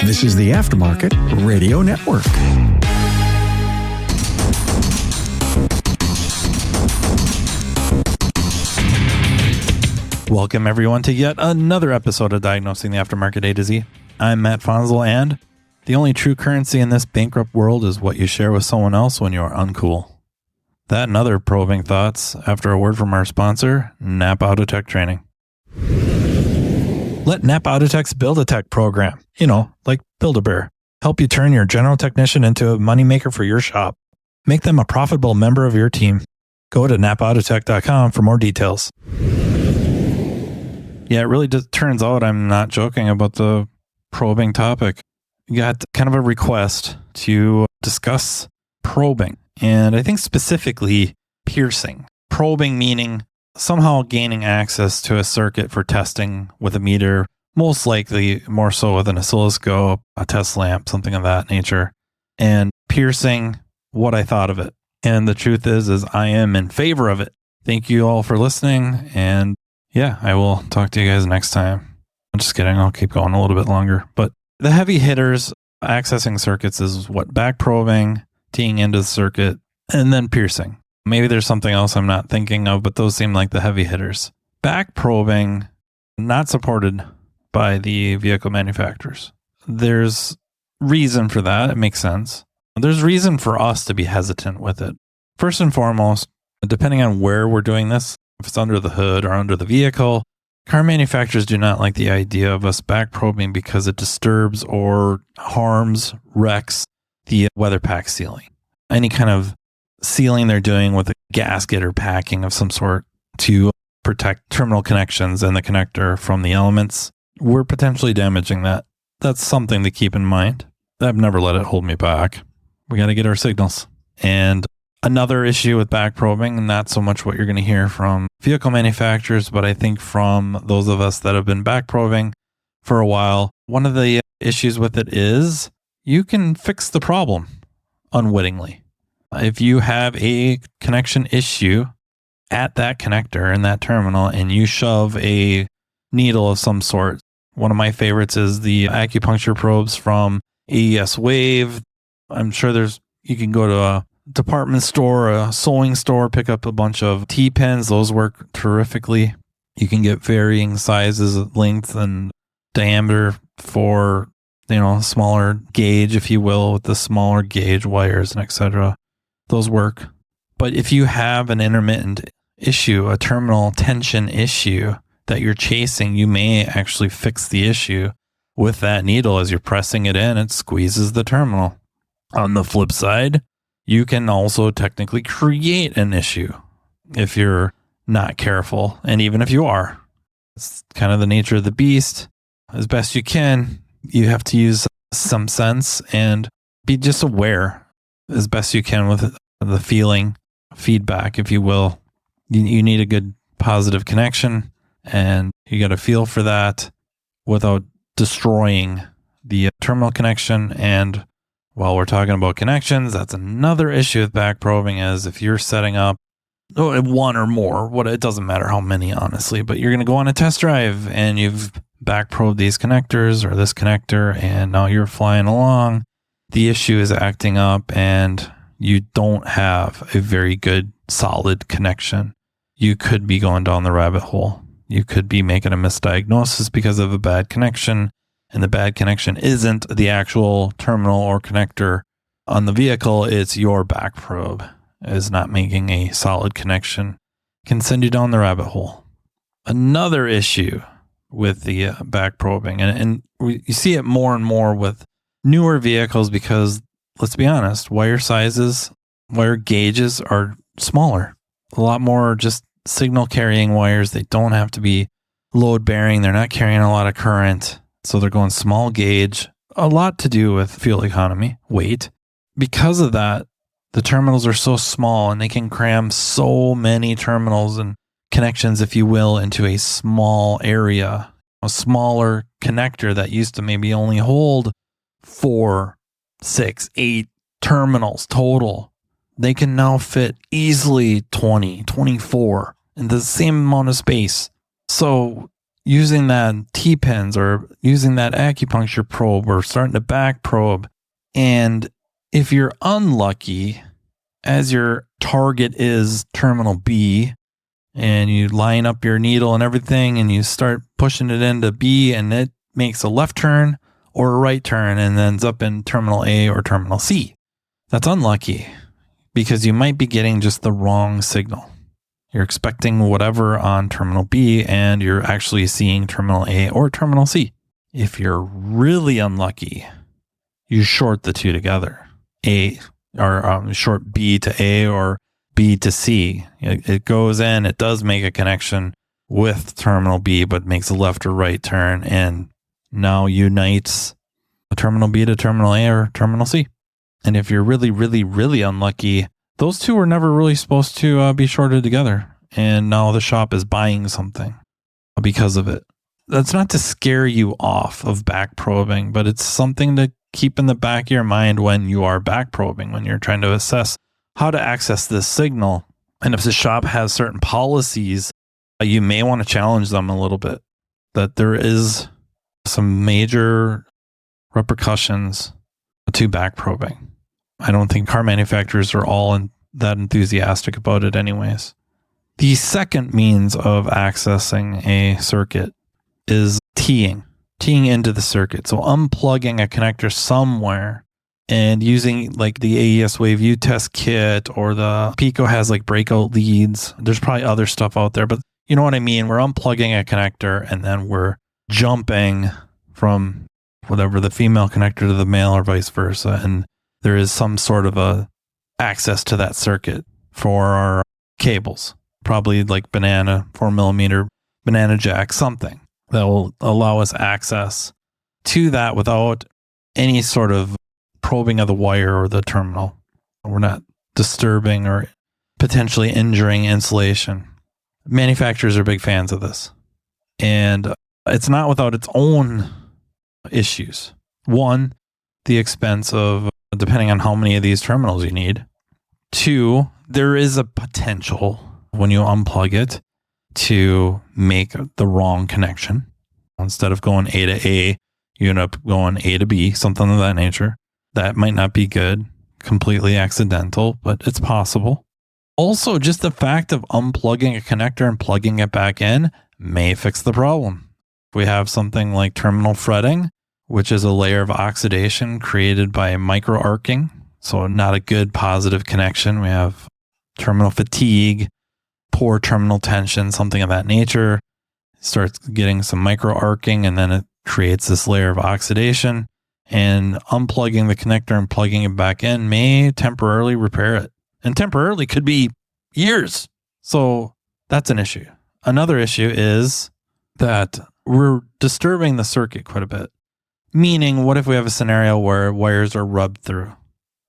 This is the Aftermarket Radio Network. Welcome, everyone, to yet another episode of Diagnosing the Aftermarket A to Z. I'm Matt Fanslow, and the only true currency in this bankrupt world is what you share with someone else when you are uncool. That and other probing thoughts after a word from our sponsor, NAPA Autotech Training. Let NAPA Autotech's Build-A-Tech program, like Build-A-Bear, help you turn your general technician into a moneymaker for your shop. Make them a profitable member of your team. Go to napaAutotech.com for more details. Yeah, it really just turns out I'm not joking about the probing topic. You got kind of a request to discuss probing, and I think specifically piercing. Probing meaning somehow gaining access to a circuit for testing with a meter, most likely more so with an oscilloscope, a test lamp, something of that nature, and piercing what I thought of it. And the truth is I am in favor of it. Thank you all for listening, and yeah, I will talk to you guys next time. I'm just kidding. I'll keep going a little bit longer. But the heavy hitters accessing circuits is what? Back probing, teeing into the circuit, and then piercing. Maybe there's something else I'm not thinking of, but those seem like the heavy hitters. Back probing, not supported by the vehicle manufacturers. There's reason for that. It makes sense. There's reason for us to be hesitant with it. First and foremost, depending on where we're doing this, if it's under the hood or under the vehicle, car manufacturers do not like the idea of us back probing because it disturbs or harms, wrecks the weather pack sealing. Any kind of sealing they're doing with a gasket or packing of some sort to protect terminal connections and the connector from the elements, we're potentially damaging that. That's something to keep in mind. I've never let it hold me back. We got to get our signals. And another issue with back probing, not so much what you're going to hear from vehicle manufacturers, but I think from those of us that have been back probing for a while, one of the issues with it is you can fix the problem unwittingly. If you have a connection issue at that connector in that terminal and you shove a needle of some sort, one of my favorites is the acupuncture probes from AES Wave. I'm sure you can go to a department store, a sewing store, pick up a bunch of T-pins. Those work terrifically. You can get varying sizes, length, and diameter for, smaller gauge, if you will, with the smaller gauge wires and etc. Those work. But if you have an intermittent issue, a terminal tension issue that you're chasing, you may actually fix the issue with that needle. As you're pressing it in, it squeezes the terminal. On the flip side, you can also technically create an issue if you're not careful. And even if you are, it's kind of the nature of the beast. As best you can, you have to use some sense and be just aware as best you can with the feedback, if you will. You need a good positive connection, and you got to feel for that without destroying the terminal connection. And while we're talking about connections, that's another issue with back probing is if you're setting up one or more, it doesn't matter how many, honestly, but you're going to go on a test drive and you've back probed these connectors or this connector, and now you're flying along. The issue is acting up and you don't have a very good, solid connection. You could be going down the rabbit hole. You could be making a misdiagnosis because of a bad connection, and the bad connection isn't the actual terminal or connector on the vehicle. It's your back probe is not making a solid connection. Can send you down the rabbit hole. Another issue with the back probing, and you see it more and more with newer vehicles because, let's be honest, wire gauges are smaller. A lot more just signal carrying wires. They don't have to be load bearing. They're not carrying a lot of current. So they're going small gauge. A lot to do with fuel economy, weight. Because of that, the terminals are so small and they can cram so many terminals and connections, if you will, into a small area. A smaller connector that used to maybe only hold 4, 6, 8 terminals total. They can now fit easily 20, 24 in the same amount of space. So using that T-pins or using that acupuncture probe or starting to back probe. And if you're unlucky, as your target is terminal B, and you line up your needle and everything and you start pushing it into B and it makes a left turn or a right turn and ends up in terminal A or terminal C. That's unlucky because you might be getting just the wrong signal. You're expecting whatever on terminal B and you're actually seeing terminal A or terminal C. If you're really unlucky, you short the two together. Short B to A or B to C. It goes in, it does make a connection with terminal B, but makes a left or right turn and now unites the terminal B to terminal A or terminal C. And if you're really, really, really unlucky, those two were never really supposed to be shorted together. And now the shop is buying something because of it. That's not to scare you off of back probing, but it's something to keep in the back of your mind when you are back probing, when you're trying to assess how to access this signal. And if the shop has certain policies, you may want to challenge them a little bit, that there is some major repercussions to back probing. I don't think car manufacturers are all that enthusiastic about it anyways. The second means of accessing a circuit is teeing into the circuit. So unplugging a connector somewhere and using like the AES Wave U test kit, or the Pico has like breakout leads. There's probably other stuff out there, but you know what I mean? We're unplugging a connector and then we're jumping from whatever the female connector to the male or vice versa. And there is some sort of a access to that circuit for our cables, probably like 4mm banana jack, something that will allow us access to that without any sort of probing of the wire or the terminal. We're not disturbing or potentially injuring insulation. Manufacturers are big fans of this. And it's not without its own issues. One, the expense of, depending on how many of these terminals you need. Two, there is a potential when you unplug it to make the wrong connection. Instead of going A to A, you end up going A to B, something of that nature. That might not be good, completely accidental, but it's possible. Also, just the fact of unplugging a connector and plugging it back in may fix the problem. If we have something like terminal fretting, which is a layer of oxidation created by microarcing, so not a good positive connection. We have terminal fatigue, poor terminal tension, something of that nature. It starts getting some microarcing and then it creates this layer of oxidation. And unplugging the connector and plugging it back in may temporarily repair it. And temporarily could be years. So that's an issue. Another issue is that we're disturbing the circuit quite a bit. Meaning, what if we have a scenario where wires are rubbed through?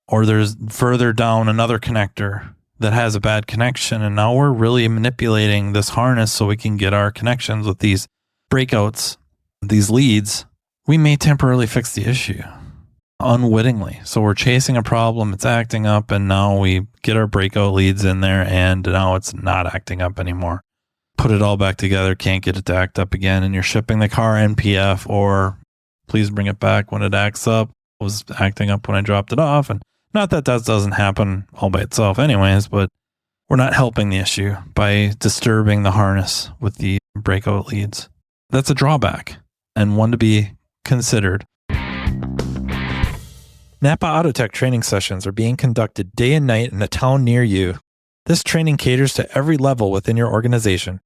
Or there's further down another connector that has a bad connection, and now we're really manipulating this harness so we can get our connections with these breakouts, these leads. We may temporarily fix the issue unwittingly. So we're chasing a problem, it's acting up, and now we get our breakout leads in there, and now it's not acting up anymore. Put it all back together, can't get it to act up again, and you're shipping the car NPF, or please bring it back when it acts up. It was acting up when I dropped it off. And not that doesn't happen all by itself anyways, but we're not helping the issue by disturbing the harness with the breakout leads. That's a drawback, and one to be considered. NAPA Autotech training sessions are being conducted day and night in a town near you. This training caters to every level within your organization,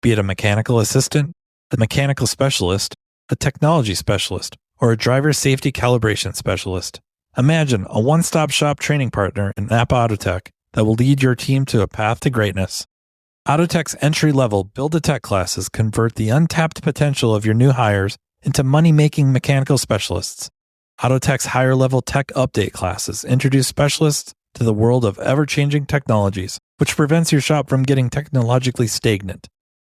be it a mechanical assistant, a mechanical specialist, a technology specialist, or a driver safety calibration specialist. Imagine a one-stop shop training partner in NAPA Autotech that will lead your team to a path to greatness. Autotech's entry-level Build-A-Tech classes convert the untapped potential of your new hires into money-making mechanical specialists. Autotech's higher-level tech update classes introduce specialists to the world of ever-changing technologies, which prevents your shop from getting technologically stagnant.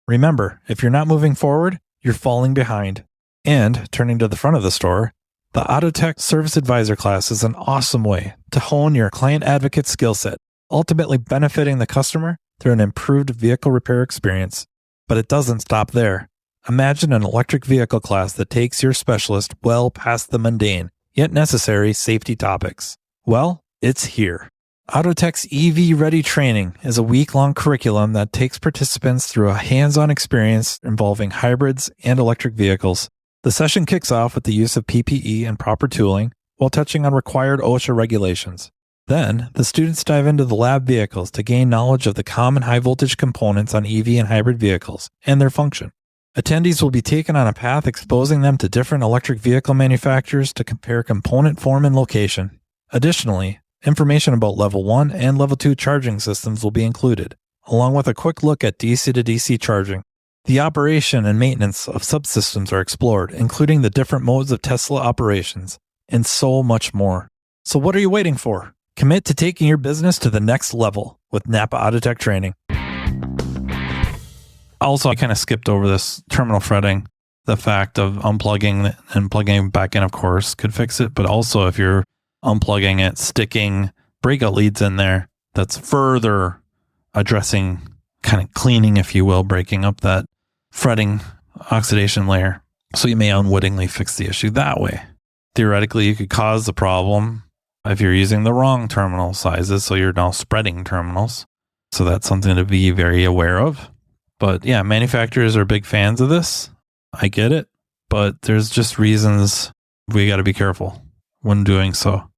Remember, if you're not moving forward, you're falling behind. And, turning to the front of the store, the Autotech Service Advisor class is an awesome way to hone your client advocate skill set, ultimately benefiting the customer through an improved vehicle repair experience. But it doesn't stop there. Imagine an electric vehicle class that takes your specialist well past the mundane, yet necessary safety topics. Well, it's here. Autotech's EV Ready Training is a week-long curriculum that takes participants through a hands-on experience involving hybrids and electric vehicles. The session kicks off with the use of PPE and proper tooling while touching on required OSHA regulations. Then, the students dive into the lab vehicles to gain knowledge of the common high-voltage components on EV and hybrid vehicles and their function. Attendees will be taken on a path exposing them to different electric vehicle manufacturers to compare component form and location. Additionally, information about Level 1 and Level 2 charging systems will be included, along with a quick look at DC to DC charging. The operation and maintenance of subsystems are explored, including the different modes of Tesla operations, and so much more. So what are you waiting for? Commit to taking your business to the next level with NAPA Autotech training. Also, I kind of skipped over this terminal fretting. The fact of unplugging and plugging it back in, of course, could fix it. But also, if you're unplugging it, sticking breakout leads in there, that's further addressing, kind of cleaning, if you will, breaking up that fretting oxidation layer. So you may unwittingly fix the issue that way. Theoretically, you could cause the problem if you're using the wrong terminal sizes, so you're now spreading terminals. So that's something to be very aware of. But yeah, manufacturers are big fans of this. I get it. But there's just reasons we got to be careful when doing so.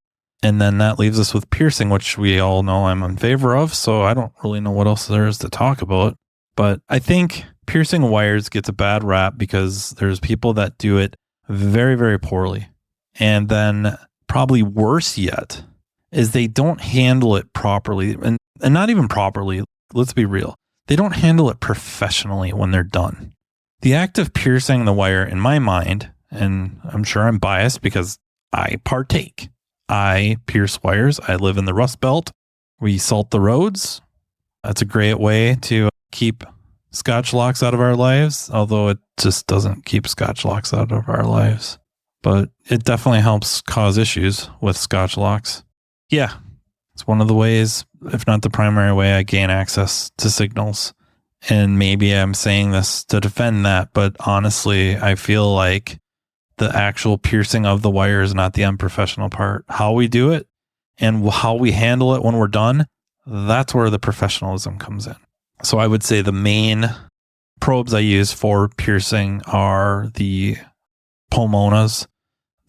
And then that leaves us with piercing, which we all know I'm in favor of. So I don't really know what else there is to talk about. But I think piercing wires gets a bad rap because there's people that do it very, very poorly. And then probably worse yet is they don't handle it properly. And not even properly. Let's be real. They don't handle it professionally when they're done. The act of piercing the wire, in my mind, and I'm sure I'm biased because I partake. I pierce wires. I live in the Rust Belt. We salt the roads. That's a great way to keep Scotch locks out of our lives, although it just doesn't keep Scotch locks out of our lives. But it definitely helps cause issues with Scotch locks. Yeah, it's one of the ways, if not the primary way, I gain access to signals. And maybe I'm saying this to defend that, but honestly, I feel like the actual piercing of the wire is not the unprofessional part. How we do it and how we handle it when we're done, that's where the professionalism comes in. So I would say the main probes I use for piercing are the Pomonas,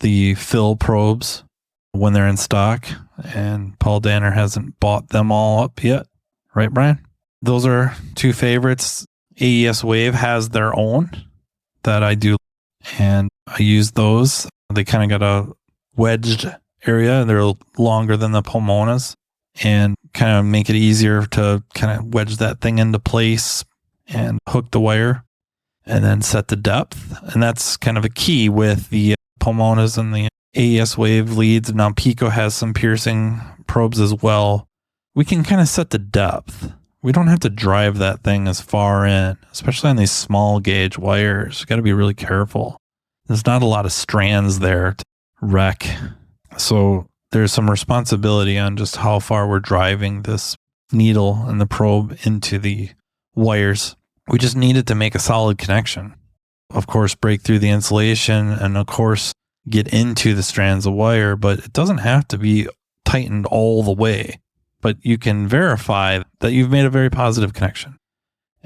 the fill probes when they're in stock, and Paul Danner hasn't bought them all up yet. Right, Brian? Those are two favorites. AES Wave has their own that I do, and I use those. They kind of got a wedged area. They're longer than the Pomonas and kind of make it easier to kind of wedge that thing into place and hook the wire and then set the depth. And that's kind of a key with the Pomonas and the AES Wave leads. Now Pico has some piercing probes as well. We can kind of set the depth. We don't have to drive that thing as far in, especially on these small gauge wires. You got to be really careful. There's not a lot of strands there to wreck. So there's some responsibility on just how far we're driving this needle and the probe into the wires. We just need it to make a solid connection. Of course, break through the insulation and of course, get into the strands of wire, but it doesn't have to be tightened all the way. But you can verify that you've made a very positive connection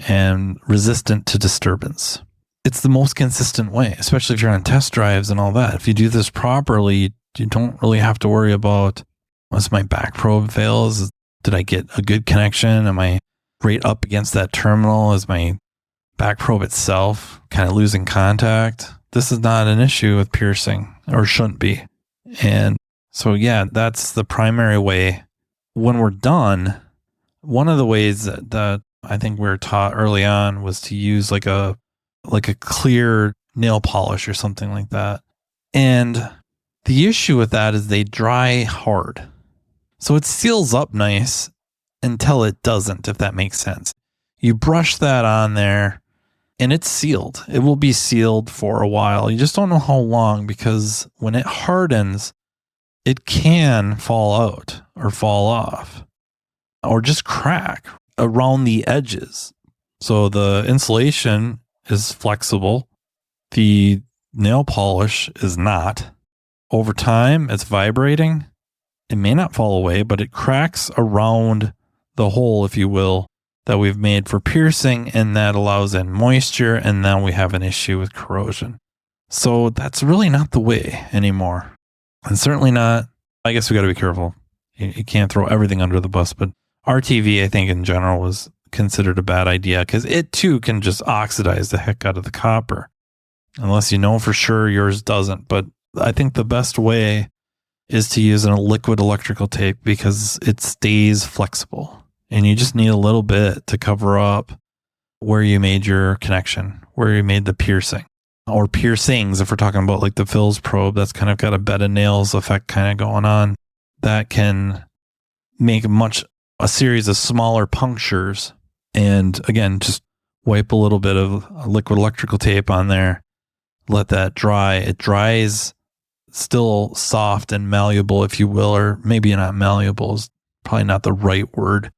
and resistant to disturbance. It's the most consistent way, especially if you're on test drives and all that. If you do this properly, you don't really have to worry about, once my back probe fails, did I get a good connection? Am I right up against that terminal? Is my back probe itself kind of losing contact? This is not an issue with piercing, or shouldn't be. And so, yeah, that's the primary way. When we're done, one of the ways that I think we were taught early on was to use like a clear nail polish or something like that. And the issue with that is they dry hard. So it seals up nice until it doesn't, if that makes sense. You brush that on there and it's sealed. It will be sealed for a while. You just don't know how long, because when it hardens, it can fall out or fall off or just crack around the edges. So the insulation is flexible. The nail polish is not. Over time, it's vibrating. It may not fall away, but it cracks around the hole, if you will, that we've made for piercing, and that allows in moisture, and now we have an issue with corrosion. So that's really not the way anymore. And certainly not, I guess we got to be careful. You can't throw everything under the bus, but RTV, I think in general, was considered a bad idea because it too can just oxidize the heck out of the copper. Unless you know for sure yours doesn't. But I think the best way is to use a liquid electrical tape because it stays flexible. And you just need a little bit to cover up where you made your connection, where you made the piercing. Or piercings, if we're talking about like the Phil's probe, that's kind of got a bed of nails effect kind of going on. That can make a series of smaller punctures. And again, just wipe a little bit of liquid electrical tape on there. Let that dry. It dries still soft and malleable, if you will, or maybe not malleable is probably not the right word,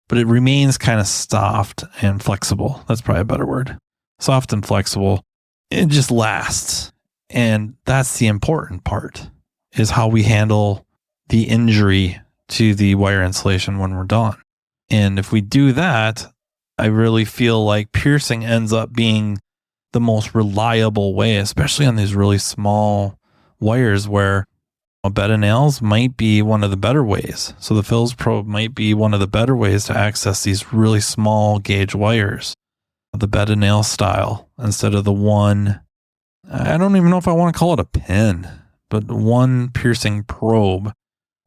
but it remains kind of soft and flexible. That's probably a better word. Soft and flexible. It just lasts. And that's the important part, is how we handle the injury to the wire insulation when we're done. And if we do that, I really feel like piercing ends up being the most reliable way, especially on these really small wires where a bed of nails might be one of the better ways. So the Phil's probe might be one of the better ways to access these really small gauge wires, the bed of nail style, instead of the one, I don't even know if I want to call it a pin, but one piercing probe.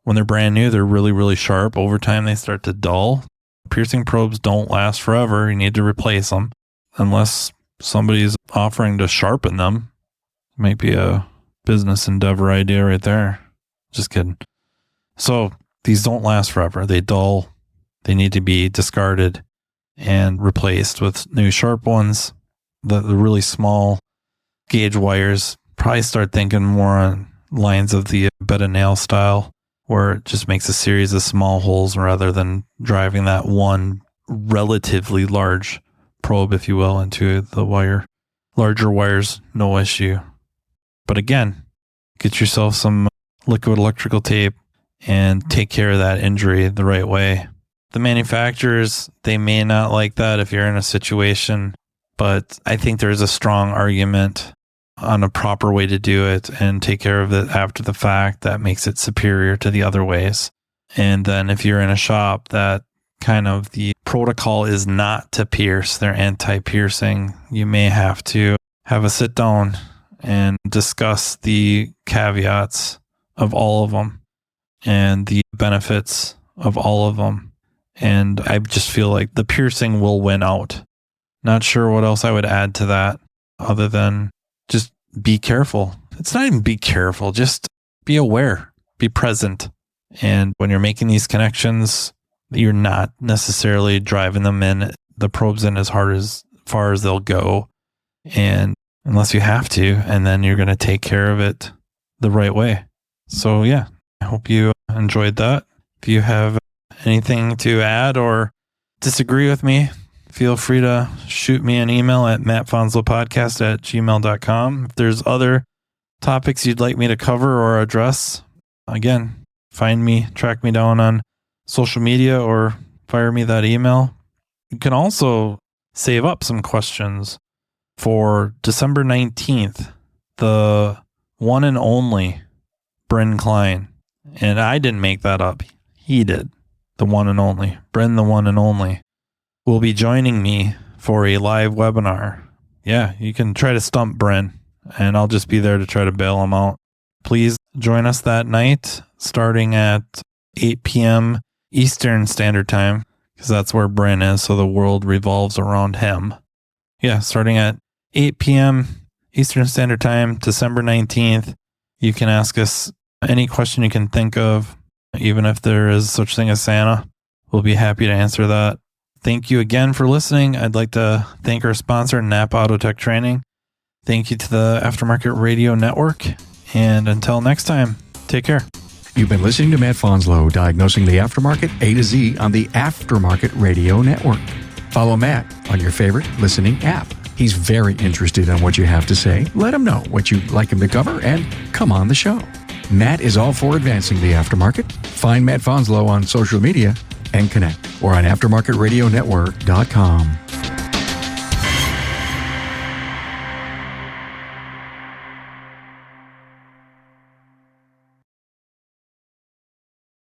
When they're brand new, they're really, really sharp. Over time, they start to dull. Piercing probes don't last forever. You need to replace them unless somebody's offering to sharpen them. Might be a business endeavor idea right there. Just kidding. So these don't last forever. They dull. They need to be discarded and replaced with new sharp ones. The really small gauge wires, probably start thinking more on lines of the bed of nail style, where it just makes a series of small holes rather than driving that one relatively large probe, if you will, into the wire. Larger wires, no issue. But again, get yourself some liquid electrical tape and take care of that injury the right way. The manufacturers, they may not like that if you're in a situation, but I think there's a strong argument on a proper way to do it and take care of it after the fact that makes it superior to the other ways. And then if you're in a shop that kind of the protocol is not to pierce, they're anti-piercing, you may have to have a sit down and discuss the caveats of all of them and the benefits of all of them. And I just feel like the piercing will win out. Not sure what else I would add to that other than just be careful. It's not even be careful, just be aware, be present. And when you're making these connections, you're not necessarily driving them in, the probes in as far as they'll go. And unless you have to, and then you're going to take care of it the right way. So yeah, I hope you enjoyed that. If you have anything to add or disagree with me, feel free to shoot me an email at mattfanslowpodcast@gmail.com. If there's other topics you'd like me to cover or address, again, find me, track me down on social media or fire me that email. You can also save up some questions for December 19th, the one and only Brin Kline. And I didn't make that up. He did. The one and only. Brin, the one and only, will be joining me for a live webinar. Yeah, you can try to stump Brin, and I'll just be there to try to bail him out. Please join us that night, starting at 8 p.m. Eastern Standard Time, because that's where Brin is, so the world revolves around him. Yeah, starting at 8 p.m. Eastern Standard Time, December 19th. You can ask us any question you can think of, even if there is such thing as Santa. We'll be happy to answer that. Thank you again for listening. I'd like to thank our sponsor, NAPA Autotech Training. Thank you to the Aftermarket Radio Network. And until next time, take care. You've been listening to Matt Fanslow, diagnosing the aftermarket A to Z on the Aftermarket Radio Network. Follow Matt on your favorite listening app. He's very interested in what you have to say. Let him know what you'd like him to cover and come on the show. Matt is all for advancing the aftermarket. Find Matt Fanslow on social media and connect or on aftermarketradionetwork.com.